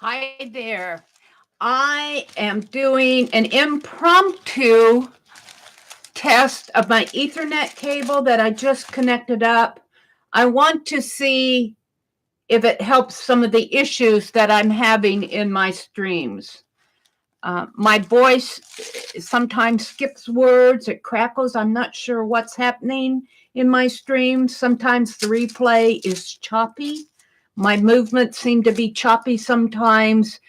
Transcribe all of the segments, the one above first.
Hi there. I am doing an impromptu test of my Ethernet cable that I just connected up. I want to see if it helps some of the issues that I'm having in my streams. My voice sometimes skips words, it crackles. I'm not sure what's happening in my streams. Sometimes the replay is choppy. My movements seem to be choppy sometimes.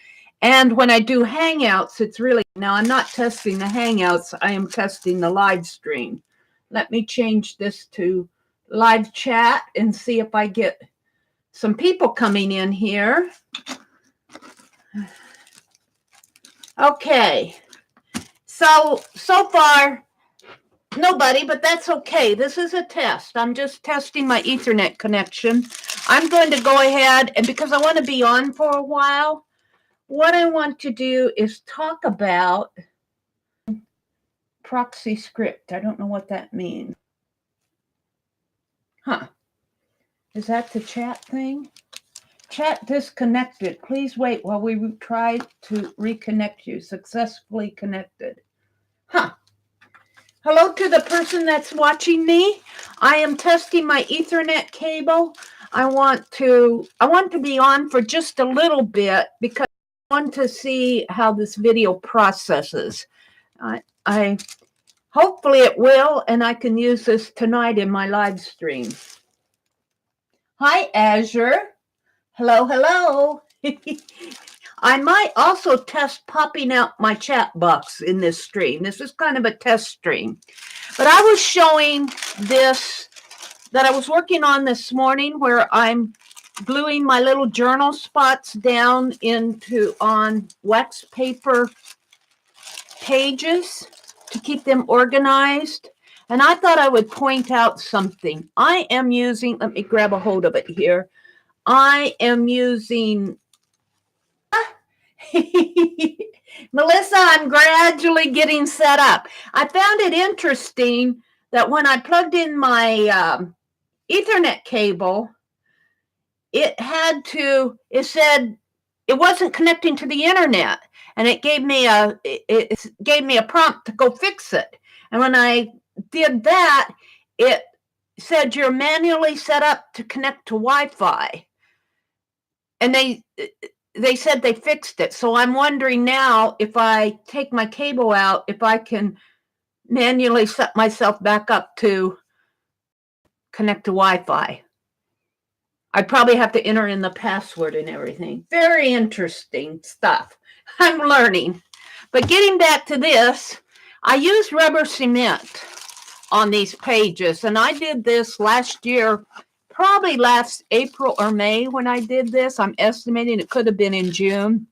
And when I do Hangouts, it's really, now I'm not testing the Hangouts, I am testing the live stream. Let me change this to live chat and see if I get some people coming in here. Okay, so far, nobody, but that's okay. This is a test. I'm just testing my Ethernet connection. I'm going to go ahead, and because I want to be on for a while, what I want to do is talk about proxy script. I don't know what that means. Huh. Is that the chat thing? Chat disconnected. Please wait while we try to reconnect you. Successfully connected. Huh. Hello to the person that's watching me. I am testing my Ethernet cable. I want to be on for just a little bit because I want to see how this video processes. I hopefully it will, and I can use this tonight in my live stream. Hi, Azure. Hello, hello. I might also test popping out my chat box in this stream. This is kind of a test stream. But I was showing this that I was working on this morning where I'm gluing my little journal spots down on wax paper pages to keep them organized. And I thought I would point out something. I am using, let me grab a hold of it here. I am using, Melissa, I'm gradually getting set up. I found it interesting that when I plugged in my Ethernet cable, it said it wasn't connecting to the internet, and it gave me a prompt to go fix it. And when I did that, it said you're manually set up to connect to Wi-Fi. And they said they fixed it. So I'm wondering now, if I take my cable out, if I can manually set myself back up to connect to Wi-Fi. I'd probably have to enter in the password and everything. Very interesting stuff. I'm learning. But getting back to this, I used rubber cement on these pages, and I did this last year, probably last April or May when I did this. I'm estimating it could have been in June.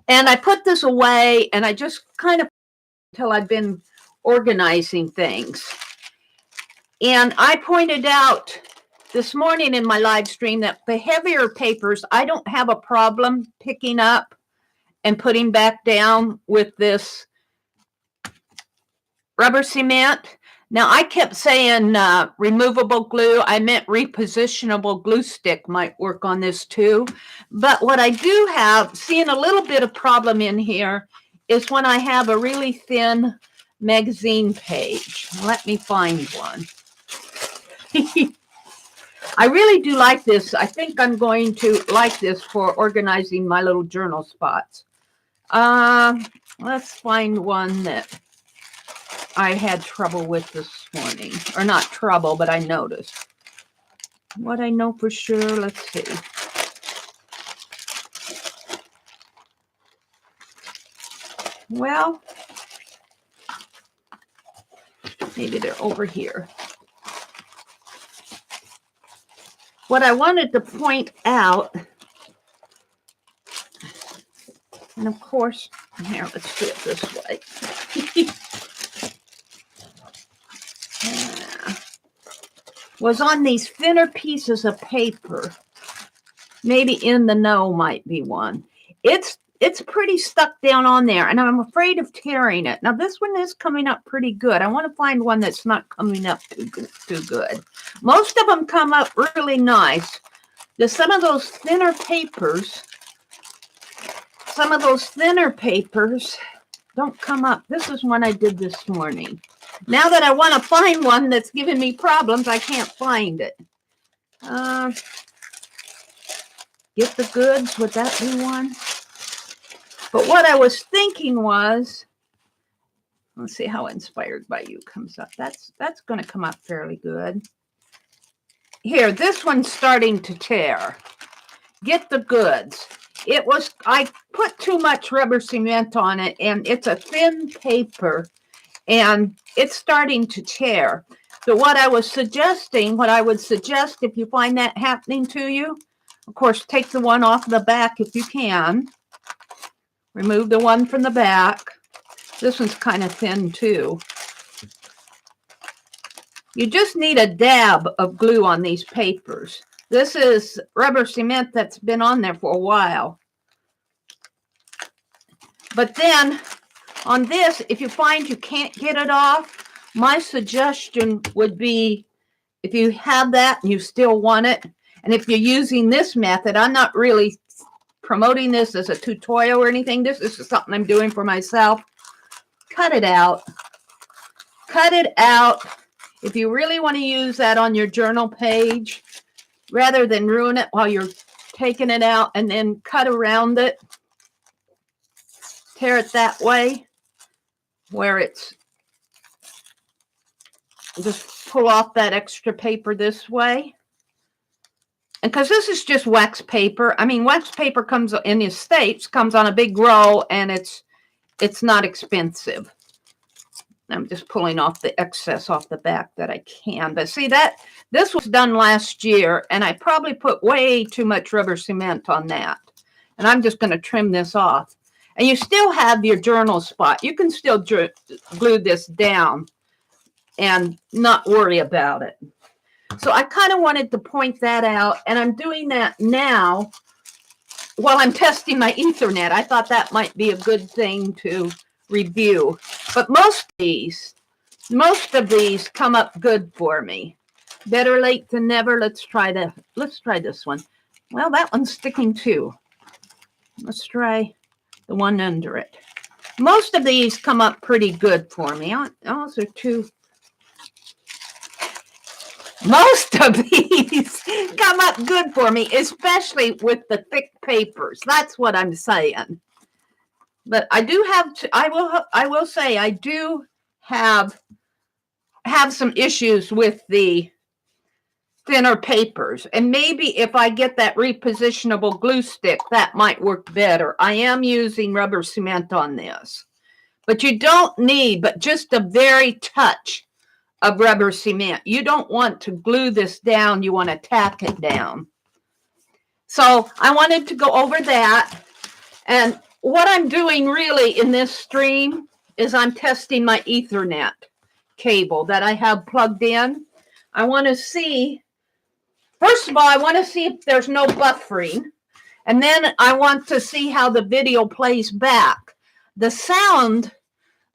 And I put this away, and I just kind of until I've been organizing things. And I pointed out this morning in my live stream that the heavier papers, I don't have a problem picking up and putting back down with this rubber cement. Now, I kept saying removable glue. I meant repositionable glue stick might work on this too. But what I do have, seeing a little bit of problem in here, is when I have a really thin magazine page. Let me find one. I really do like this. I think I'm going to like this for organizing my little journal spots. Let's find one that I had trouble with this morning. Or not trouble, but I noticed. What I know for sure, let's see. Well, maybe they're over here. What I wanted to point out, and of course, here, let's do it this way. Was on these thinner pieces of paper. Maybe In the Know might be one. It's pretty stuck down on there, and I'm afraid of tearing it. Now, this one is coming up pretty good. I want to find one that's not coming up too good. Most of them come up really nice. Some of those thinner papers some of those thinner papers don't come up. This is one I did this morning. Now that I want to find one that's giving me problems, I can't find it. Get the Goods, would that be one? But what I was thinking was, let's see how Inspired by You comes up. That's going to come up fairly good. Here, this one's starting to tear. Get the Goods. I put too much rubber cement on it, and it's a thin paper, and it's starting to tear. So what I would suggest if you find that happening to you, of course, take the one off the back if you can. Remove the one from the back. This one's kind of thin too. You just need a dab of glue on these papers. This is rubber cement that's been on there for a while. But then on this, if you find you can't get it off, my suggestion would be, if you have that and you still want it, and if you're using this method, I'm not really promoting this as a tutorial or anything. This is something I'm doing for myself. Cut it out. Cut it out. If you really want to use that on your journal page, rather than ruin it while you're taking it out, and then cut around it, tear it that way, where it's, just pull off that extra paper this way. And because this is just wax paper, I mean, wax paper comes in the States, comes on a big roll, and it's not expensive. I'm just pulling off the excess off the back that I can. But see, this was done last year, and I probably put way too much rubber cement on that. And I'm just going to trim this off. And you still have your journal spot. You can still glue this down and not worry about it. So I kind of wanted to point that out, and I'm doing that now while I'm testing my Ethernet. I thought that might be a good thing to review. But most of these come up good for me. Better late than never. Let's try this one. Well, that one's sticking too. Let's try the one under it. Most of these come up pretty good for me. Those are two. Most of these come up good for me, especially with the thick papers. That's what I'm saying. But I do have to, I will say I do have some issues with the thinner papers. And maybe if I get that repositionable glue stick, that might work better. I am using rubber cement on this. But you don't need but just a very touch of rubber cement. You don't want to glue this down. You want to tack it down. So I wanted to go over that. And what I'm doing really in this stream is I'm testing my Ethernet cable that I have plugged in. I want to see, first of all, I want to see if there's no buffering. And then I want to see how the video plays back. The sound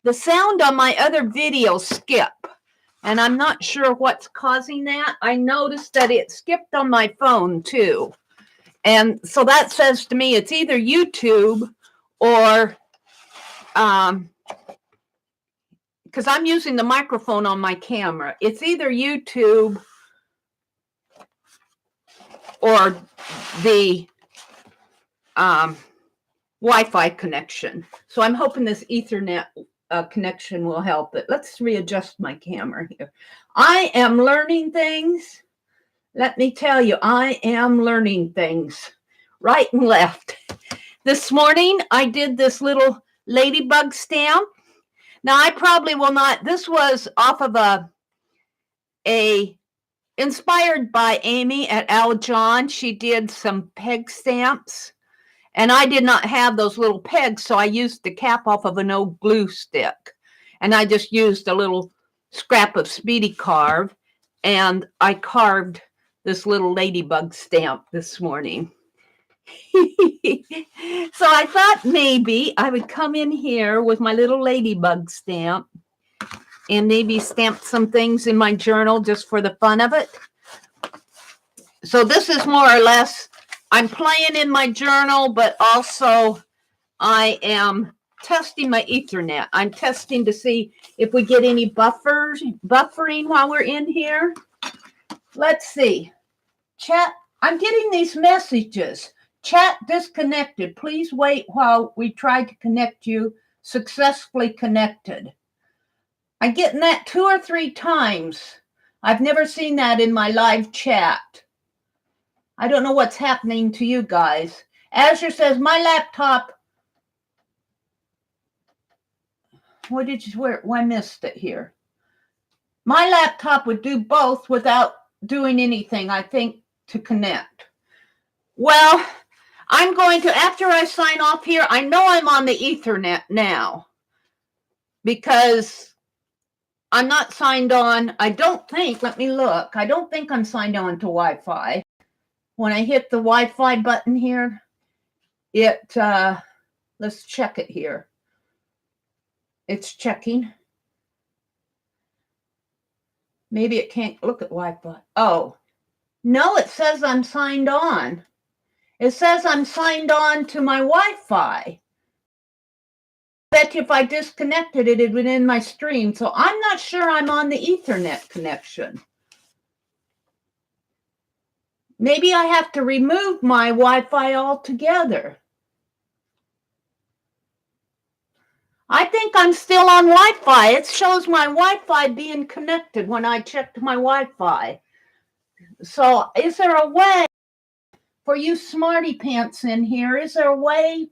on my other videos skip. And I'm not sure what's causing that. I noticed that it skipped on my phone too. And so that says to me it's either YouTube or, because I'm using the microphone on my camera. It's either YouTube or the Wi-Fi connection. So I'm hoping this Ethernet connection will help it. Let's readjust my camera here. I am learning things. Let me tell you, I am learning things right and left. This morning, I did this little ladybug stamp. Now, I probably will not. This was off of a inspired by Amy at Al John. She did some peg stamps. And I did not have those little pegs, so I used the cap off of an old glue stick. And I just used a little scrap of Speedy Carve, and I carved this little ladybug stamp this morning. So I thought maybe I would come in here with my little ladybug stamp and maybe stamp some things in my journal just for the fun of it. So this is more or less, I'm playing in my journal, but also I am testing my Ethernet. I'm testing to see if we get any buffering while we're in here. Let's see. Chat, I'm getting these messages. Chat disconnected. Please wait while we try to connect you. Successfully connected. I'm getting that 2 or 3 times. I've never seen that in my live chat. I don't know what's happening to you guys. Azure says my laptop. I missed it here. My laptop would do both without doing anything, I think, to connect. Well, I'm going to, after I sign off here, I know I'm on the Ethernet now because I'm not signed on. I don't think, let me look. I don't think I'm signed on to Wi-Fi. When I hit the Wi-Fi button here, let's check it here. It's checking. Maybe it can't look at Wi-Fi. Oh, no, it says I'm signed on. It says I'm signed on to my Wi-Fi. I bet you if I disconnected it, it would end my stream. So I'm not sure I'm on the Ethernet connection. Maybe I have to remove my Wi-Fi altogether. I think I'm still on Wi-Fi. It shows my Wi-Fi being connected when I checked my Wi-Fi. So is there a way for you smarty pants in here? Is there a way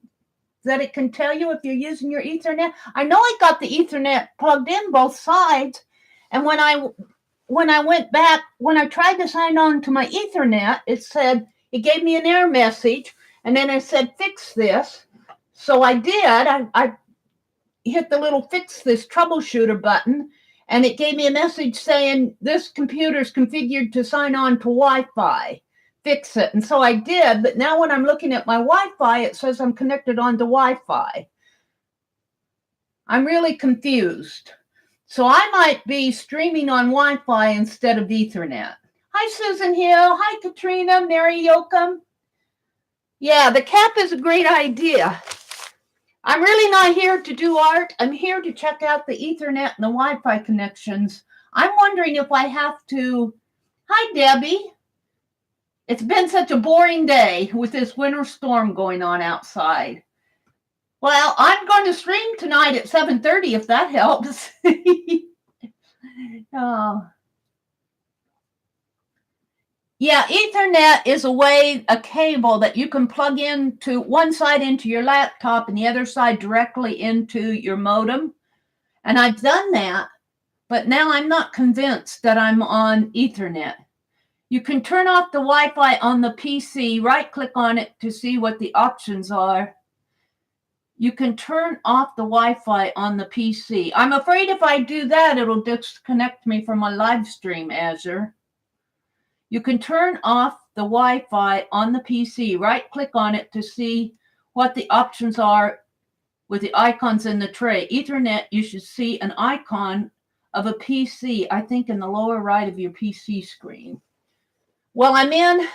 that it can tell you if you're using your Ethernet? I know I got the Ethernet plugged in both sides. And when I went back, when I tried to sign on to my Ethernet, it gave me an error message. And then it said, fix this. So I did. I hit the little fix this troubleshooter button, and it gave me a message saying this computer is configured to sign on to Wi-Fi. Fix it. And so I did, but now when I'm looking at my Wi-Fi, it says I'm connected on to Wi-Fi. I'm really confused. So I might be streaming on Wi-Fi instead of Ethernet. Hi, Susan Hill. Hi, Katrina, Mary Yoakum. Yeah, the cap is a great idea. I'm really not here to do art. I'm here to check out the Ethernet and the Wi-Fi connections. I'm wondering if I have to... Hi, Debbie. It's been such a boring day with this winter storm going on outside. Well, I'm going to stream tonight at 7:30 if that helps. Oh. Yeah, Ethernet is a cable that you can plug into one side into your laptop and the other side directly into your modem. And I've done that, but now I'm not convinced that I'm on Ethernet. You can turn off the Wi-Fi on the PC, right-click on it to see what the options are. You can turn off the Wi-Fi on the PC. I'm afraid if I do that, it'll disconnect me from my live stream, Azure. You can turn off the Wi-Fi on the PC, right-click on it to see what the options are with the icons in the tray. Ethernet, you should see an icon of a PC, I think in the lower right of your PC screen. Well, I'm in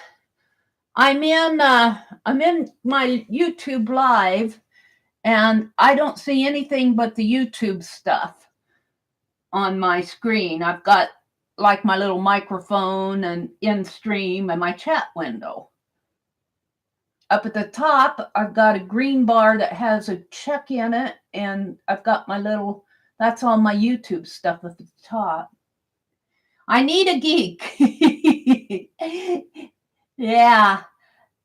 my YouTube live, and I don't see anything but the YouTube stuff on my screen. I've got like my little microphone and in stream and my chat window. Up at the top, I've got a green bar that has a check in it, and I've got that's all my YouTube stuff at the top. I need a geek. Yeah.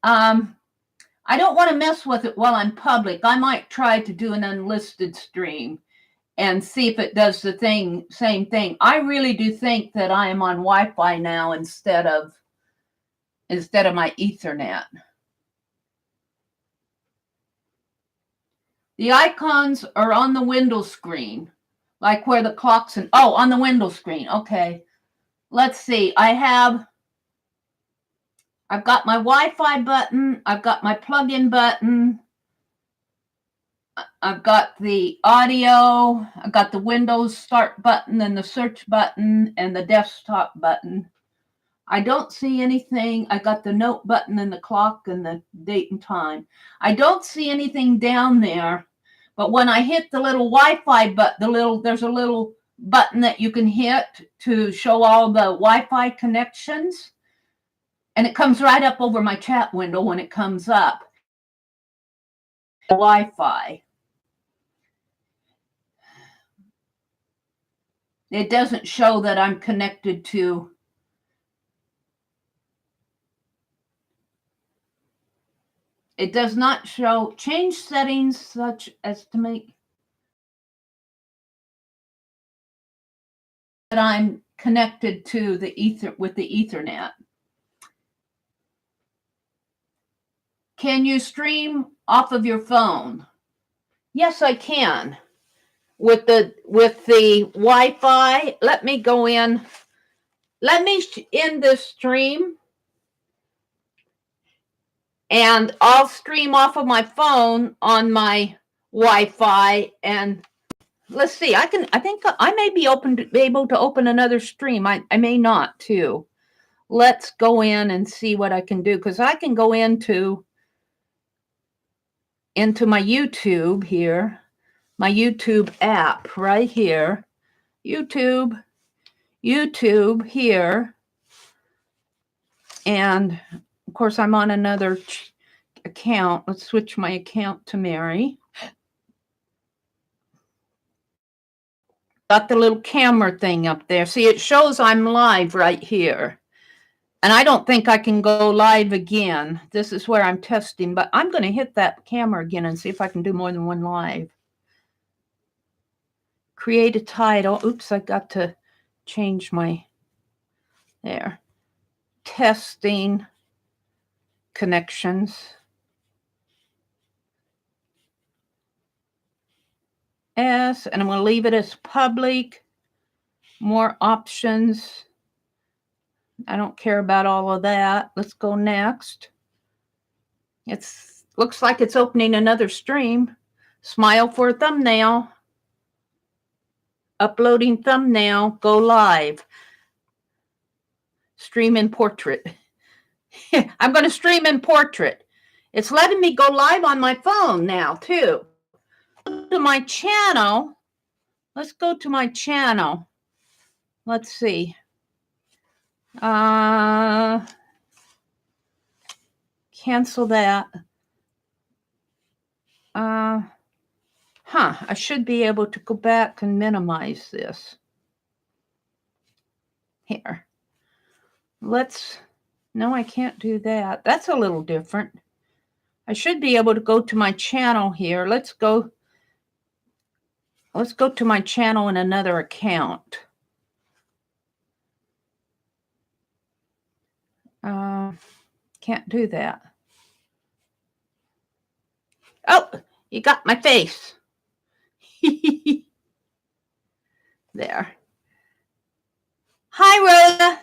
I don't want to mess with it while I'm public. I might try to do an unlisted stream and see if it does the same thing. I really do think that I am on Wi-Fi now instead of my Ethernet. The icons are on the Windows screen, like where the clock's on the Windows screen. Okay. Let's see. I've got my Wi-Fi button. I've got my plug-in button. I've got the audio. I've got the Windows start button and the search button and the desktop button. I don't see anything. I got the note button and the clock and the date and time. I don't see anything down there. But when I hit the little Wi-Fi button, there's a little button that you can hit to show all the Wi-Fi connections. And it comes right up over my chat window when it comes up. Wi-Fi. It doesn't show that I'm connected to. It does not show. Change settings such as to make that I'm connected to the with the Ethernet. Can you stream off of your phone? Yes, I can. With the Wi-Fi, let me go in. Let me end this stream, and I'll stream off of my phone on my Wi-Fi. And let's see. I think I may be able to open another stream. I may not too. Let's go in and see what I can do, because I can go into my YouTube here, my YouTube app right here, YouTube here, and of course I'm on another account. Let's switch my account to Meri. Got the little camera thing up there. See, it shows I'm live right here. And I don't think I can go live again. This is where I'm testing, but I'm going to hit that camera again and see if I can do more than one live. Create a title. Oops, I got to change my, there. Testing connections. S, and I'm going to leave it as public. More options. I don't care about all of that. Let's go next. Looks like it's opening another stream. Smile for a thumbnail. Uploading thumbnail. Go live. Stream in portrait. I'm going to stream in portrait. It's letting me go live on my phone now too. Go to my channel. Let's go to my channel. Let's see. Cancel that. I should be able to go back and minimize this. Here. No, I can't do that. That's a little different. I should be able to go to my channel here. Let's go to my channel in another account. Can't do that. Oh, you got my face. There. Hi, Rhoda.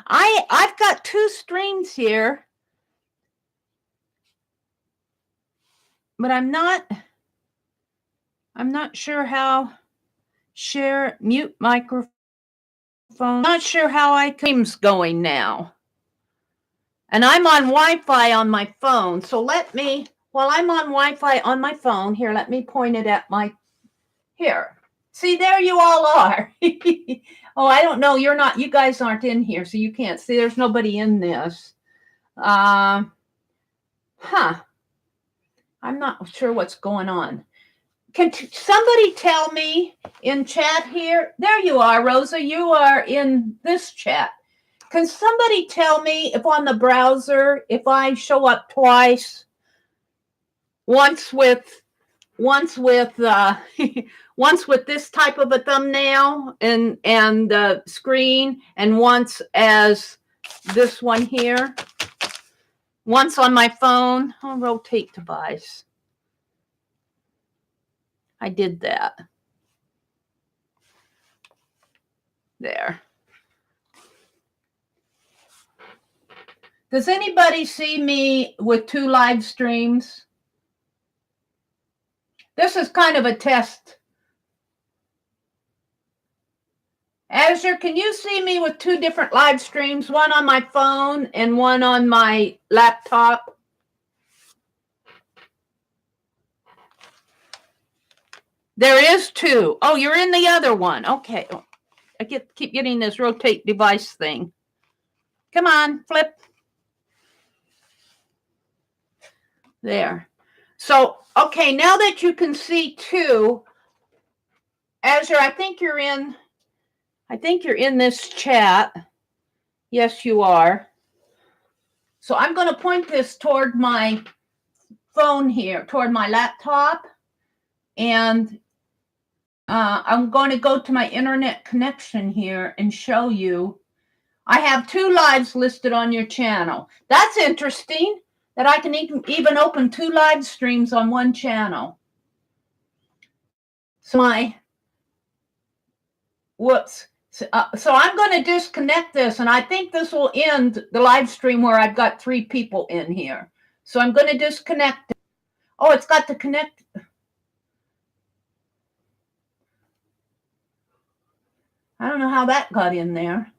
I've got two streams here, but I'm not sure how. Share mute microphone. Not sure how stream's going now. And I'm on Wi-Fi on my phone. So while I'm on Wi-Fi on my phone, here, let me point it at here. See, there you all are. Oh, I don't know. You guys aren't in here, so you can't see. There's nobody in this. I'm not sure what's going on. Can somebody tell me in chat here? There you are, Rosa. You are in this chat. Can somebody tell me if on the browser, if I show up twice, once with once with this type of a thumbnail and the screen, and once as this one here, once on my phone. I'll rotate device. I did that. There. Does anybody see me with two live streams? This is kind of a test. Azure, can you see me with two different live streams, one on my phone and one on my laptop? There is two. Oh, you're in the other one. Okay. I keep getting this rotate device thing. Come on, flip. There. So, okay, now that you can see two, Azure, I think you're in this chat. Yes, you are. So I'm going to point this toward my phone here, toward my laptop, and I'm going to go to my internet connection here and show you. I have two lives listed on your channel. That's interesting that I can even open two live streams on one channel. So so I'm going to disconnect this, and I think this will end the live stream where I've got three people in here. So I'm going to disconnect it. Oh, it's got to connect. I don't know how that got in there.